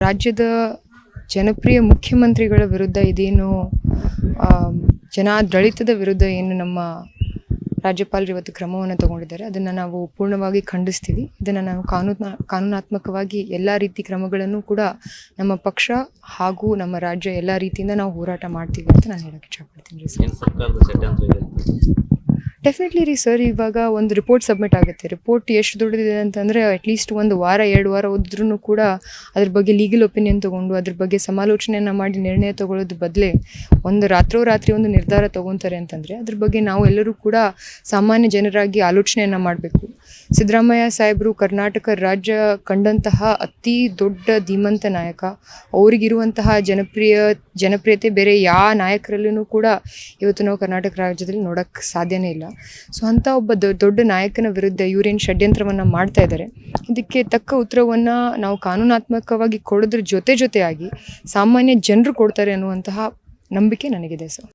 ರಾಜ್ಯದ ಜನಪ್ರಿಯ ಮುಖ್ಯಮಂತ್ರಿಗಳ ವಿರುದ್ಧ ಇದೇನು ಜನಾಡಳಿತದ ವಿರುದ್ಧ ಏನು ನಮ್ಮ ರಾಜ್ಯಪಾಲರು ಇವತ್ತು ಕ್ರಮವನ್ನು ತಗೊಂಡಿದ್ದಾರೆ, ಅದನ್ನು ನಾವು ಪೂರ್ಣವಾಗಿ ಖಂಡಿಸ್ತೀವಿ. ಇದನ್ನು ನಾವು ಕಾನೂನಾತ್ಮಕವಾಗಿ ಎಲ್ಲ ರೀತಿ ಕ್ರಮಗಳನ್ನು ಕೂಡ ನಮ್ಮ ಪಕ್ಷ ಹಾಗೂ ನಮ್ಮ ರಾಜ್ಯ ಎಲ್ಲ ರೀತಿಯಿಂದ ನಾವು ಹೋರಾಟ ಮಾಡ್ತೀವಿ ಅಂತ ನಾನು ಹೇಳಕ್ಕೆ ಇಷ್ಟಪಡ್ತೀನಿ ರೀ ಸರ್. ಡೆಫಿನೆಟ್ಲಿ ರೀ ಸರ್, ಇವಾಗ ಒಂದು ರಿಪೋರ್ಟ್ ಸಬ್ಮಿಟ್ ಆಗುತ್ತೆ. ರಿಪೋರ್ಟ್ ಎಷ್ಟು ದೊಡ್ಡದಿದೆ ಅಂತಂದರೆ ಅಟ್ಲೀಸ್ಟ್ 1 ವಾರ 2 ವಾರ ಓದಿದ್ರೂ ಕೂಡ ಅದ್ರ ಬಗ್ಗೆ ಲೀಗಲ್ ಒಪಿನಿಯನ್ ತೊಗೊಂಡು ಅದ್ರ ಬಗ್ಗೆ ಸಮಾಲೋಚನೆಯನ್ನು ಮಾಡಿ ನಿರ್ಣಯ ತೊಗೊಳ್ಳೋದು ಬದಲೇ ಒಂದು ರಾತ್ರಿ ಒಂದು ನಿರ್ಧಾರ ತೊಗೊತಾರೆ ಅಂತಂದರೆ ಅದ್ರ ಬಗ್ಗೆ ನಾವು ಎಲ್ಲರೂ ಕೂಡ ಸಾಮಾನ್ಯ ಜನರಾಗಿ ಆಲೋಚನೆಯನ್ನು ಮಾಡಬೇಕು. ಸಿದ್ದರಾಮಯ್ಯ ಸಾಹೇಬರು ಕರ್ನಾಟಕ ರಾಜ್ಯ ಕಂಡಂತಹ ಅತಿ ದೊಡ್ಡ ಧೀಮಂತ ನಾಯಕ. ಅವರಿಗಿರುವಂತಹ ಜನಪ್ರಿಯತೆ ಬೇರೆ ಯಾವ ನಾಯಕರಲ್ಲೂ ಕೂಡ ಇವತ್ತು ನಾವು ಕರ್ನಾಟಕ ರಾಜ್ಯದಲ್ಲಿ ನೋಡೋಕ್ಕೆ ಸಾಧ್ಯನೇ ಇಲ್ಲ. ಸೊ ಅಂಥ ಒಬ್ಬ ದೊಡ್ಡ ನಾಯಕನ ವಿರುದ್ಧ ಇವರೇನು ಷಡ್ಯಂತ್ರವನ್ನು ಮಾಡ್ತಾ ಇದ್ದಾರೆ, ಇದಕ್ಕೆ ತಕ್ಕ ಉತ್ತರವನ್ನು ನಾವು ಕಾನೂನಾತ್ಮಕವಾಗಿ ಕೊಡೋದ್ರ ಜೊತೆಯಾಗಿ ಸಾಮಾನ್ಯ ಜನರು ಕೊಡ್ತಾರೆ ಅನ್ನುವಂತಹ ನಂಬಿಕೆ ನನಗಿದೆ ಸರ್.